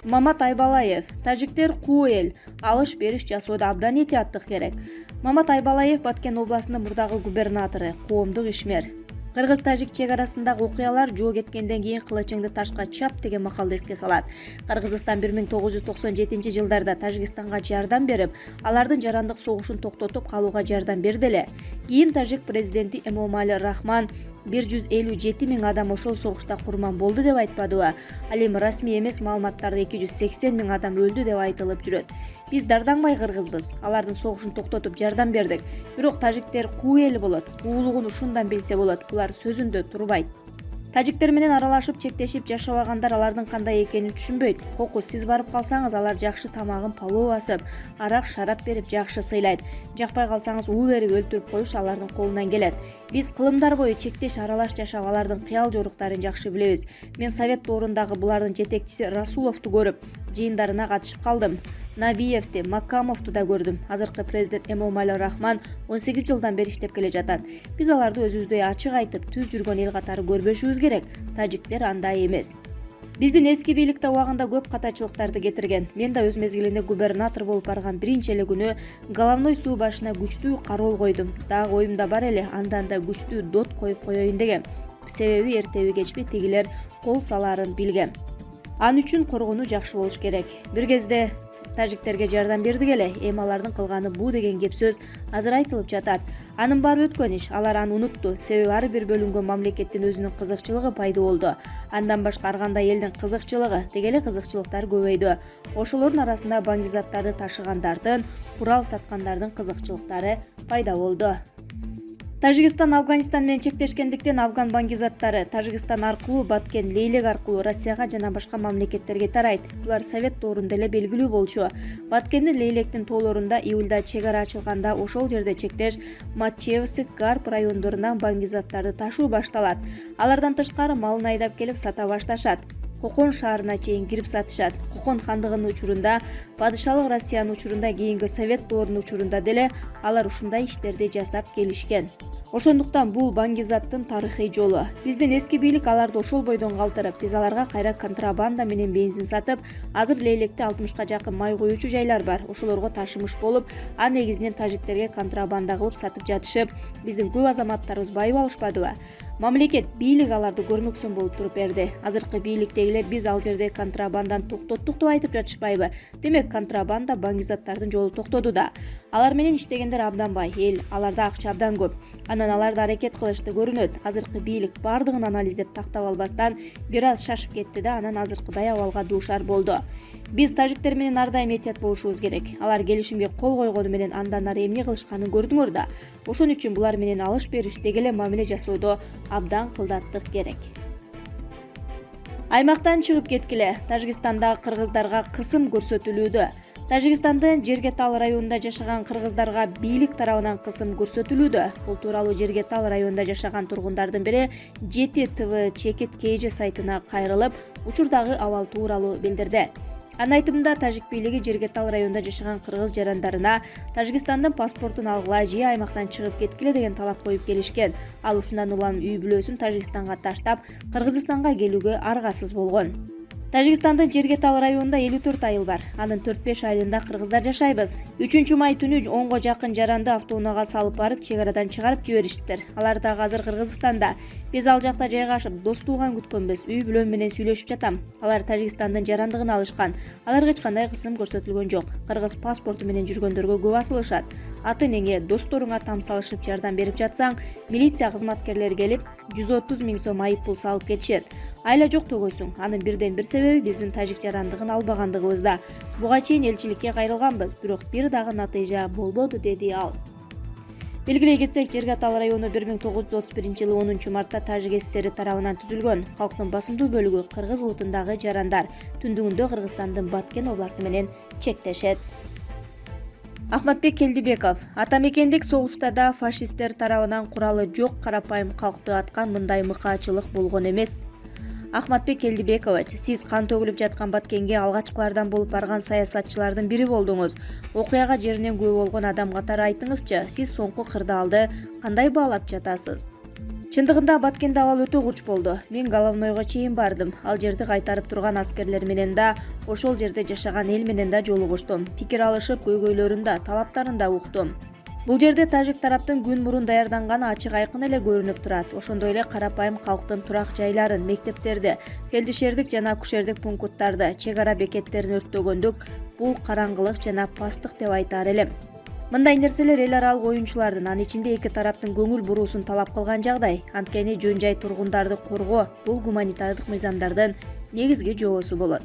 Мамат Айбалаев: тажиктер куу эл, алыш бериш жасоодо абдан этияттык керек. Мамат Айбалаев Баткен областынын мурдагы губернатору, коомдук ишмер. Кыргыз-тажик чек арасындагы окуялар жоо кеткенден кийин кылычыңды ташка чап деген макалды эске салат. Кыргызстан 1997-жылдарда Тажикстанга жардам берип, алардын жарандык согушун токтотуп калууга жардам берди эле. Кийин тажик президенти Эмомали Рахман 157 миң адам ошол согушта курман болду деп айтпадыбы? Ал эми расмий эмес маалыматтарда 280 миң адам өлдү деп айтылып жүрөт. Биз дардаңбай кыргызбыз, алардын согушун токтотуп жардам бердик. Бирок тажиктер куу эл болот, куулугун ушундан билсе болот, булар сөзүндө турбайт. Тажиктер менен аралашып чектешип жашабагандар алардын кандай экенин түшүнбөйт. Кокус сиз барып калсаңыз, алар жакшы тамагын палоо басып, арак шарап берип жакшы сыйлайт. Жакпай калсаңыз уу берип өлтүрүп коюш алардын колунан келет. Биз кылымдар бою чектеш аралаш жашап, алардын кыял жоруктарын жакшы билебиз. Мен совет доорундагы булардын жетекчиси Расуловду көрүп, жыйындарына катышып калдым. Набиевди, Макамовду да көрдүм. Азыркы президент Эмомали Рахман 18 жылдан бери иштеп келе жатат. Биз аларды өзүбүздөй ачык айтып, түз жүргөн эл катары көрбөшүбүз керек. Тажиктер андай эмес. Биздин эски бийликте убагында көп катачылыктарды кетирген. Мен да өз мезгилинде губернатор болуп барган биринчи эле күнү головной суу башына күчтүү кароол койдум. Дагы оюмда бар эле, андан да күчтүү дот коюп коеюн дегем. Себеби эртеби кечпи тигилер кол салаарын билгем. Ан үчүн коргонуу жакшы болуш керек. Бир кезде тажиктерге жардам бердик эле, эми алардын кылганы буу деген кеп сөз азыр айтылып жатат. Анын баары өткөн иш, алар аны унутту. Себеби ар бир бөлүнгөн мамлекеттин өзүнүн кызыкчылыгы пайда болду. Андан башка ар кандай элдин кызыкчылыгы, деги эле кызыкчылыктар көбөйдү. Ошолордун арасында баңгизаттарды ташыгандардын, курал саткандардын кызыкчылыктары пайда болду. Тажикстан Афганистан менен чектешкендиктен афган баңгизаттары Тажикстан аркылуу Баткен Лейлек аркылуу Россияга жана башка мамлекеттерге тарайт. Булар совет доорунда эле белгилүү болчу. Баткендин Лейлектин тоолорунда июлда чек ара ачылганда ошол жерде чектеш Матчевск, Гарп райондорунан баңгизаттарды ташуу башталат. Алардан тышкары малын айдап келип сата башташат. Кокон шаарына чейин кирип сатышат. Кокон хандыгынын учурунда, падышалык Россиянын учурунда, кийинки совет доорунун учурунда деле алар ушундай иштерди жасап келишкен. Ошондуктан бул баңгизаттын тарыхый жолу. Биздин эски бийлик аларды ошол бойдон калтырып, биз аларга кайра контрабанда менен бензин сатып, азыр Лейлекте 60ка жакын май коюучу жайлар бар. Ошолорго ташымыш болуп, а негизинен тажиктерге контрабанда кылып сатып жатышып, биздин көп азаматтарыбыз байып алышпадыбы? Мамлекет, бийлик аларды көрмөксөн болуп туруп берди. Азыркы бийликтегилер биз ал жерде контрабанданы токтоттук деп айтып жатышпайбы? Демек, контрабанда баңгизаттардын жолу токтоду да. Алар менен иштегендер абдан бай эл, аларда акча абдан көп. Анан аларды аракет кылышты көрүнөт. Азыркы бийлик бардыгын анализдеп тактап албастан бир аз шашып кетти да, анан азыркыдай абалга дуушар болду. Биз тажиктер менен ар дайым этият болушубуз керек. Алар келишимге кол койгону менен андан ары эмне кылышканын көрдүңөр да. Ошон үчүн булар менен алыш бериш, деги эле мамиле жасоодо абдан кылдаттык керек. Аймактан чыгып кеткиле. Тажикстандагы кыргыздарга кысым көрсөтүлүүдө. Тажикстандын Жергетал районунда жашаган кыргыздарга бийлик тарабынан кысым көрсөтүлүүдө. Бул тууралуу Жергетал районунда жашаган тургундардын бири 7 ТВ Чекит KG сайтына кайрылып, учурдагы абал тууралуу билдирди. Анын айтымында, тажик бийлиги Жергетал районунда жашаган кыргыз жарандарына Тажикстандын паспортун алгыла же аймактан чыгып кеткиле деген талап коюп келишкен. Ал ушундан улам үй бүлөсүн Тажикстанга таштап, Кыргызстанга келүүгө аргасыз болгон. Тажикстандын Жергетал районунда 54 айыл бар. Анын 4-5 айылында кыргыздар жашайбыз. 3-май түнү 10го жакын жаранды автоунаага салып барып, чек арадан чыгарып жибериштир. Алар дагы азыр Кыргызстанда. Биз ал жакта жайгашып, дос тууган күткөнбүз. Үй бүлөм менен сүйлөшүп жатам. Алар Тажикстандын жарандыгын алышкан. Аларга эч кандай кысым көрсөтүлгөн жок. Кыргыз паспорту менен жүргөндөргө көп асылышат. Атын эңе досторуңа там салышып жардам берип жатсаң, милиция кызматкерлери келип 130 миң сом айып пул салып кетишет. Айла жок төгөйсүң. Анын бирден бир себеби биздин тажик жарандыгын албагандыгыбызда. Буга чейин элчиликке кайрылганбыз, бирок бир дагы натыйжа болбоду, деди ал. Белгилей кетсек, Жергетал району 1931-жылы 10-мартта Тажик ССР тарабынан түзүлгөн. Калктын басымдуу бөлүгү кыргыз улутундагы жарандар. Түндүгүндө Кыргызстандын Баткен областы менен чектешет. Ахматбек Келдибеков: атамекендик согушта да фашисттер тарабынан куралы жок карапайым калкты аткан мындай мыкаачылык болгон эмес. Ахматбек Келдибекович, сиз кан төгүлүп жаткан Баткенге алгачкылардан болуп барган саясатчылардын бири болдуңуз. Окуяга жеринен күбө болгон адам катары айтыңызчы, сиз соңку кырдаалды кандай баалап жатасыз? Чындыгында Баткенде абал өтө курч болду. Мен Головнойго чейин бардым. Ал жерди кайтарып турган аскерлер менен да, ошол жерде жашаган эл менен да жолугуштум. Пикир алышып, көйгөйлөрүн да, талаптарын да уктум. Бул жерде тажик тараптын күн мурун даярданганы ачык айкын эле көрүнүп турат. Ошондой эле карапайым калктын турак жайларын, мектептерди, фельдшердик жана акушердик пункттарды, чек ара бекеттерин өрттөгөндүк бул караңгылык жана пасттык деп айтаар элем. Мындай нерселер эл аралык оюнчулардын, анын ичинде эки тараптын көңүл буруусун талап кылган жагдай. Анткени жөн жай тургундарды коргоо бул гуманитардык мыйзамдардын негизги жобосу болот.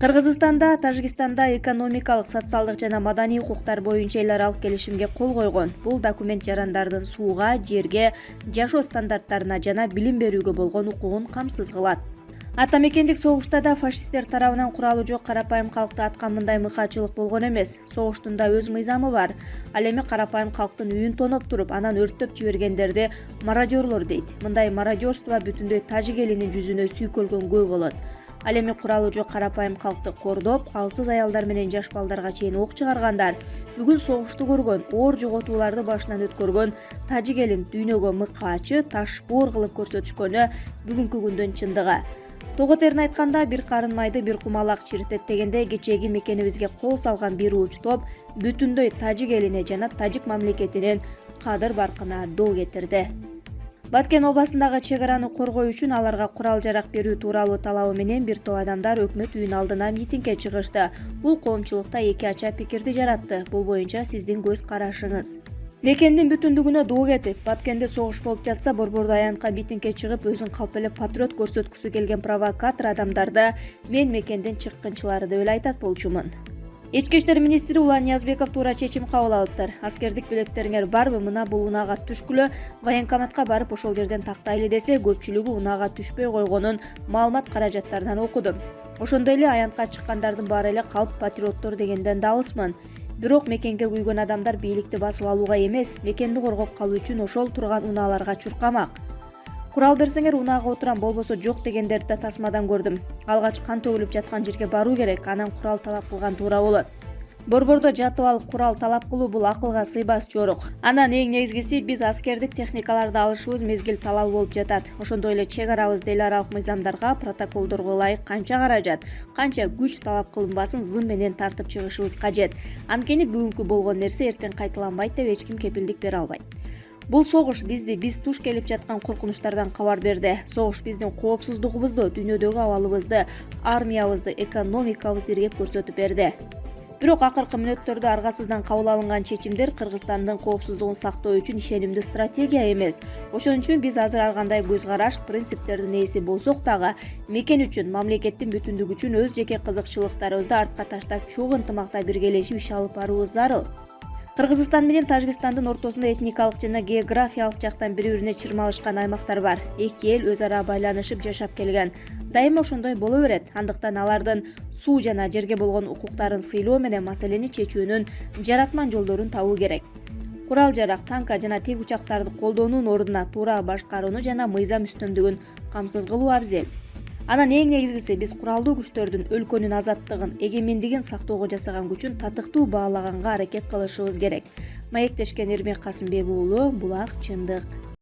Кыргызстанда, Тажикстанда экономикалык, социалдык жана маданий укуктар боюнча эл аралык келишимге кол койгон. Бул документ жарандардын сууга, жерге, жашоо стандарттарына жана билим берүүгө болгон укугун камсыз кылат. Ата мекендик согушта да фашисттер тарабынан куралы жок карапайым калкты аткан мындай мыкаачылык болгон эмес. Согуштун да өз мыйзамы бар. Ал эми карапайым калктын үйүн тоноп туруп, анан өрттөп жибергендерди мародёрлор дейт. Мындай мародёрство бүтүндөй тажик элинин жүзүнө сүйкөлгөнгө болот. Ал эми куралы жок карапайым калкты кордоп, алсыз аялдар менен жаш балдарга чейин ок чыгаргандар, бүгүн согушту көргөн, оор жоготууларды башынан өткөргөн тажик элин дүйнөгө мыкаачы, ташбоор кылып көрсөтүшкөнү бүгүнкү күндүн чындыгы. Того терин айтканда, бир карын майды бир кумалак чиритет дегенде, кечеги мекенибизге кол салган бир ууч топ бүтүндөй тажик элине жана тажик мамлекетинин кадыр баркына доо кетирди. Баткен областындагы чек араны коргоо үчүн аларга курал-жарак берүү тууралуу талабы менен бир топ адамдар өкмөт үйүнүн алдына митингге чыгышты. Бул коомчулукта эки ача пикирди жаратты. Бул боюнча сиздин көз карашыңыз. Мекендин бүтүндүгүнө доо кетип, Баткенде согуш болуп жатса, борбордо аянтка митингге чыгып, өзүн калп эле патриот көрсөткүсү келген провокатор адамдарды мен мекендин чыккынчылары деп эле айтат болчумун. Ички иштер министри Улан Ниязбеков туура чечим кабыл алыптыр. Аскердик билеттериңер барбы? Мына бул унаага түшкүлө военкоматка барып ошол жерден тактайлы десе, көпчүлүгү унаага түшпөй койгонун маалымат каражаттарынан окудум. Ошондой эле аянтка чыккандардын баары эле калп патриоттор дегенден да алысмын. Бирок мекенге күйгөн адамдар бийликти басып алууга эмес, мекенди коргоп калуу үчүн ошол турган унааларга чуркамак. Курал берсеңер унаага отурам, болбосо жок дегендерди да тасмадан көрдүм. Алгач кан төгүлүп жаткан жерге баруу керек, анан курал талап кылган туура болот. Борбордо жатып алып курал талап кылуу бул акылга сыйбас жорук. Анан эң негизгиси, биз аскердик техникаларды алышыбыз мезгил талабы болуп жатат. Ошондой эле чек арабызда эл аралык мыйзамдарга, протоколдорго ылайык канча каражат, канча күч талап кылынбасын зым менен тартып чыгышыбыз кажет. Анткени бүгүнкү болгон нерсе эртең кайталанбайт деп эч ким кепилдик бере албайт. Бул согуш биз туш келип жаткан коркунучтардан кабар берди. Согуш биздин коопсуздугубузду, дүйнөдөгү абалыбызды, армиябызды, экономикабызды иргеп көрсөтүп берди. Бирок акыркы мүнөттөрдө аргасыздан кабыл алынган чечимдер Кыргызстандын коопсуздугун сактоо үчүн ишенимдүү стратегия эмес. Ошон үчүн биз азыр ар кандай көз караш, принциптердин ээси болсок дагы, мекен үчүн, мамлекеттин бүтүндүгү үчүн өз жеке кызыкчылыктарыбызды артка таштап, чогуу ынтымакта биргелешип иш алып баруубуз зарыл. Кыргызстан менен Тажикстандын ортосунда этникалык жана географиялык жактан бири-бирине чырмалышкан аймактар бар. Эки эл өз ара байланышып жашап келген. Дайыма ошондой боло берет. Андыктан алардын суу жана жерге болгон укуктарын сыйлоо менен маселени чечүүнүн жаратман жолдорун табуу керек. Курал-жарак, танка жана тек учактарды колдоонун ордуна туура башкарууну жана мыйзам үстөмдүгүн камсыз кылуу абзел. Анан эң негизгиси, биз куралдуу күчтөрдүн өлкөнүн азаттыгын, эгемендигин сактоого жасаган күчүн татыктуу баалаганга аракет кылышыбыз керек. Маектешкен Эрмек Касымбек уулу, Булак, Чындык.